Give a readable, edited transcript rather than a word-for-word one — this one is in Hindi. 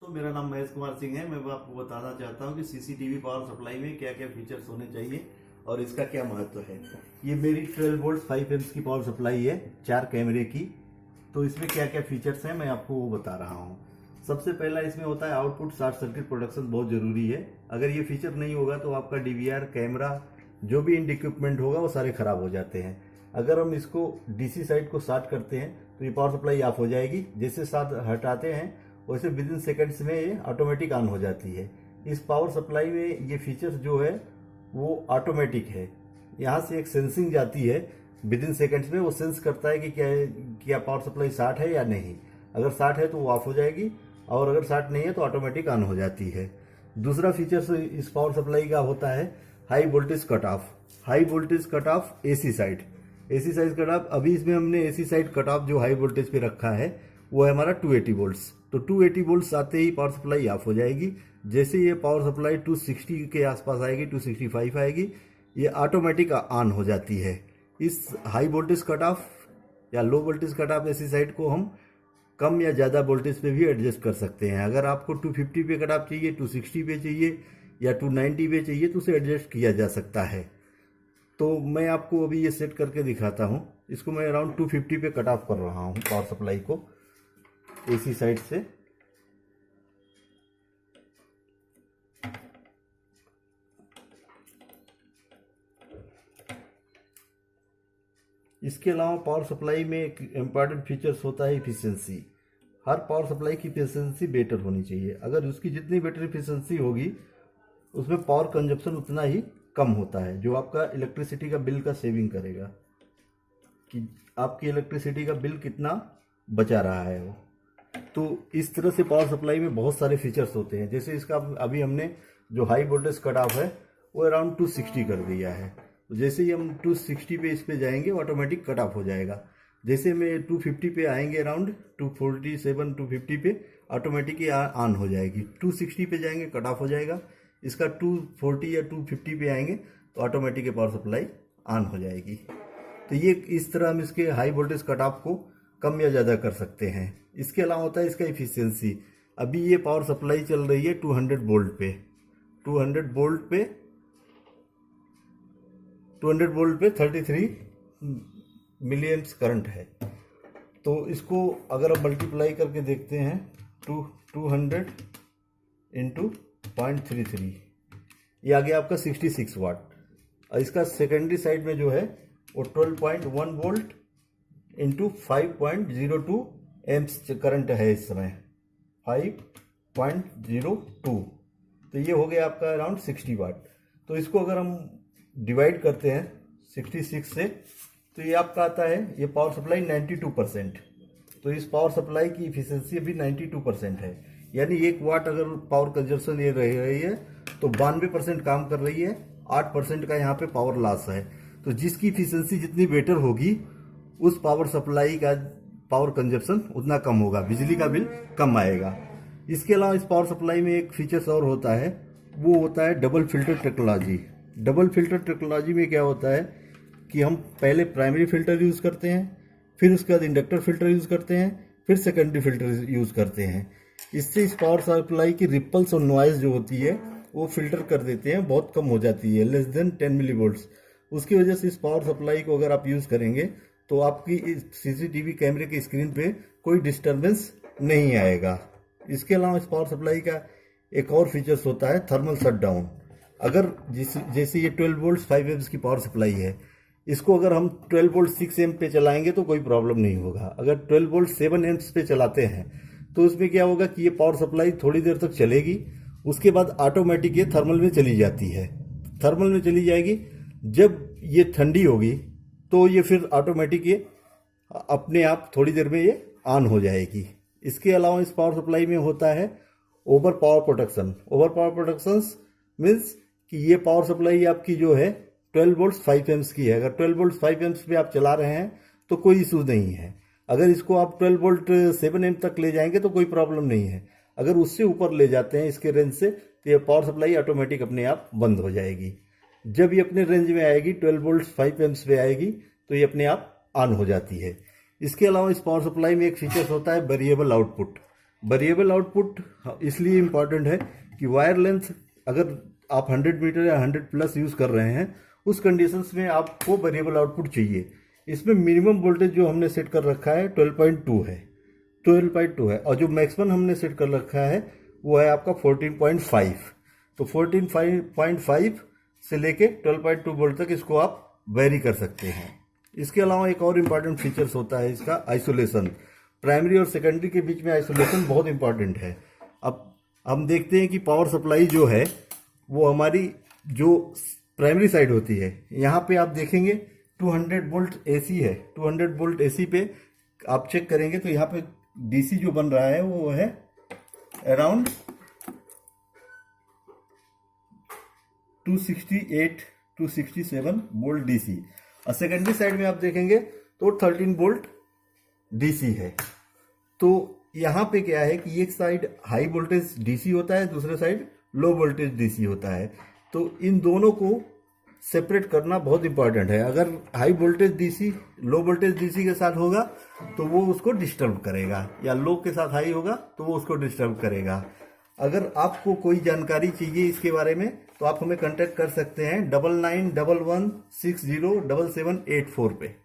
तो मेरा नाम महेश कुमार सिंह है। मैं आपको बताना चाहता हूँ कि सीसीटीवी पावर सप्लाई में क्या क्या फीचर्स होने चाहिए और इसका क्या महत्व है। ये मेरी 12 वोल्ट 5 एम्प्स की पावर सप्लाई है 4 कैमरे की। तो इसमें क्या क्या फीचर्स हैं मैं आपको वो बता रहा हूँ। सबसे पहला इसमें होता है आउटपुट शॉर्ट सर्किट प्रोटेक्शन, बहुत ज़रूरी है। अगर ये फीचर नहीं होगा तो आपका डीवीआर कैमरा जो भी इंड इक्विपमेंट होगा वो सारे खराब हो जाते हैं। अगर हम इसको डीसी साइड को शॉर्ट करते हैं तो ये पावर सप्लाई ऑफ हो जाएगी। जैसे शॉर्ट हटाते हैं वैसे विद इन सेकेंड्स में ये ऑटोमेटिक ऑन हो जाती है। इस पावर सप्लाई में ये फीचर्स जो है वो ऑटोमेटिक है। यहाँ से एक सेंसिंग जाती है विद इन सेकेंड्स में, वो सेंस करता है कि क्या पावर सप्लाई शॉर्ट है या नहीं। अगर शॉर्ट है तो वो ऑफ हो जाएगी और अगर शॉर्ट नहीं है तो ऑटोमेटिक ऑन हो जाती है। दूसरा फीचर इस पावर सप्लाई का होता है high voltage cut off. High voltage cut off AC side, AC side cut off. अभी इसमें हमने एसी साइड कट ऑफ जो हाई वोल्टेज पे रखा है वो है हमारा 280 वोल्ट्स। तो 280 वोल्ट्स आते ही पावर सप्लाई ऑफ हो जाएगी। जैसे ये पावर सप्लाई 260 के आसपास आएगी, 265 आएगी, ये ऑटोमेटिक ऑन हो जाती है। इस हाई वोल्टेज कट ऑफ या low voltage cut off AC side को हम कम या ज़्यादा वोल्टेज पे भी एडजस्ट कर सकते हैं। अगर आपको 250 पे कट ऑफ चाहिए, 260 पे चाहिए या 290 पे चाहिए तो उसे एडजस्ट किया जा सकता है। तो मैं आपको अभी ये सेट करके दिखाता हूँ। इसको मैं अराउंड 250 पे कट ऑफ कर रहा हूँ पावर सप्लाई को एसी साइड से। इसके अलावा पावर सप्लाई में एक इम्पॉर्टेंट फीचर्स होता है इफिशियंसी। हर पावर सप्लाई की इफिशियंसी बेटर होनी चाहिए। अगर उसकी जितनी बेटर इफिशियंसी होगी उसमें पावर कंजप्शन उतना ही कम होता है, जो आपका इलेक्ट्रिसिटी का बिल का सेविंग करेगा कि आपकी इलेक्ट्रिसिटी का बिल कितना बचा रहा है वो। तो इस तरह से पावर सप्लाई में बहुत सारे फीचर्स होते हैं। जैसे इसका अभी हमने जो हाई वोल्टेज कट ऑफ है वो अराउंड 260 कर दिया है। तो जैसे ही हम 260 पे इस पे जाएंगे ऑटोमेटिक कट ऑफ हो जाएगा। जैसे में 250 पे आएंगे अराउंड 247 250 पे ऑटोमेटिक ऑन हो जाएगी। 260 पे जाएंगे कट ऑफ हो जाएगा। इसका 240 या 250 पे आएंगे तो ऑटोमेटिक पावर सप्लाई ऑन हो जाएगी। तो ये इस तरह हम इसके हाई वोल्टेज कट ऑफ को कम या ज़्यादा कर सकते हैं। इसके अलावा होता है इसका इफिशियंसी। अभी ये पावर सप्लाई चल रही है 200 वोल्ट पे। 200 वोल्ट पे 33 मिलीएम्प्स करंट है। तो इसको अगर हम मल्टीप्लाई करके देखते हैं 200 इंटू 0.33, ये आ गया आपका 66 वाट। और इसका सेकेंडरी साइड में जो है वो 12.1 वोल्ट इंटू 5.02 एम्प्स करंट है इस समय, 5.02। तो ये हो गया आपका अराउंड 60 वाट। तो इसको अगर हम डिवाइड करते हैं 66 से तो ये आपका आता है ये पावर सप्लाई 92%। तो इस पावर सप्लाई की इफिशियंसी अभी 92% है। यानी 1 वाट अगर पावर कंजप्शन ये रह रही है तो 92% काम कर रही है, 8% का यहाँ पे पावर लॉस है। तो जिसकी इफिशियंसी जितनी बेटर होगी उस पावर सप्लाई का पावर कंजप्शन उतना कम होगा, बिजली का बिल कम आएगा। इसके अलावा इस पावर सप्लाई में एक फीचर्स और होता है, वो होता है double filter technology. Double filter technology में क्या होता है कि हम पहले प्राइमरी फिल्टर यूज़ करते हैं, फिर उसके बाद इंडक्टर फिल्टर यूज़ करते हैं, फिर सेकेंडरी फिल्टर यूज़ करते हैं। इससे इस पावर सप्लाई की रिपल्स और नॉइज़ जो होती है वो फिल्टर कर देते हैं, बहुत कम हो जाती है, लेस देन 10 मिली वोल्ट्स। उसकी वजह से इस पावर सप्लाई को अगर आप यूज़ करेंगे तो आपकी सीसीटीवी कैमरे की स्क्रीन पे कोई डिस्टर्बेंस नहीं आएगा। इसके अलावा इस पावर सप्लाई का एक और फीचर्स होता है थर्मल शटडाउन। अगर जैसे ये 12 वोल्ट 5 एम्प्स की पावर सप्लाई है, इसको अगर हम 12 वोल्ट 6 एम्प पे चलाएंगे तो कोई प्रॉब्लम नहीं होगा। अगर 12 वोल्ट 7 एम्प्स पे चलाते हैं तो उसमें क्या होगा कि ये पावर सप्लाई थोड़ी देर तक चलेगी, उसके बाद ऑटोमेटिक ये थर्मल में चली जाती है। थर्मल में चली जाएगी, जब ये ठंडी होगी तो ये फिर ऑटोमेटिक ये अपने आप थोड़ी देर में ये ऑन हो जाएगी। इसके अलावा इस पावर सप्लाई में होता है over power protection. Over power protection means कि ये पावर सप्लाई आपकी जो है 12 वोल्ट 5 एम्प्स की है। अगर 12 वोल्ट 5 एम्प्स पे आप चला रहे हैं तो कोई इशू नहीं है। अगर इसको आप 12 वोल्ट 7 एम्प तक ले जाएंगे तो कोई प्रॉब्लम नहीं है। अगर उससे ऊपर ले जाते हैं इसके रेंज से तो ये पावर सप्लाई ऑटोमेटिक अपने आप बंद हो जाएगी। जब ये अपने रेंज में आएगी 12 वोल्ट 5 एम्प्स पे आएगी तो ये अपने आप ऑन हो जाती है। इसके अलावा इस पावर सप्लाई में एक फीचर्स होता है वेरिएबल आउटपुट। वेरिएबल आउटपुट इसलिए इम्पॉर्टेंट है कि वायर लेंथ अगर आप 100 मीटर या 100 प्लस यूज़ कर रहे हैं, उस कंडीशंस में आपको वेरिएबल आउटपुट चाहिए। इसमें मिनिमम वोल्टेज जो हमने सेट कर रखा है 12.2 है, 12.2 है, और जो मैक्सिमम हमने सेट कर रखा है वो है आपका 14.5। तो 14.5 से लेके 12.2 वोल्ट तक इसको आप वेरी कर सकते हैं। इसके अलावा एक और इम्पॉर्टेंट फीचर्स होता है इसका आइसोलेशन। प्राइमरी और सेकेंडरी के बीच में आइसोलेशन बहुत इंपॉर्टेंट है। अब हम देखते हैं कि पावर सप्लाई जो है वो हमारी जो प्राइमरी साइड होती है, यहाँ पे आप देखेंगे 200 वोल्ट एसी है। 200 वोल्ट एसी पे आप चेक करेंगे तो यहाँ पे डीसी जो बन रहा है वो है अराउंड 268 267 वोल्ट डीसी, और सेकेंडरी साइड में आप देखेंगे तो 13 वोल्ट डीसी है। तो यहाँ पे क्या है कि एक साइड हाई वोल्टेज डीसी होता है, दूसरे साइड लो वोल्टेज डीसी होता है। तो इन दोनों को सेपरेट करना बहुत इंपॉर्टेंट है। अगर high voltage DC low voltage DC के साथ होगा तो वो उसको डिस्टर्ब करेगा, या लो के साथ हाई होगा तो वो उसको डिस्टर्ब करेगा। अगर आपको कोई जानकारी चाहिए इसके बारे में तो आप हमें कांटेक्ट कर सकते हैं 9911607784 पे।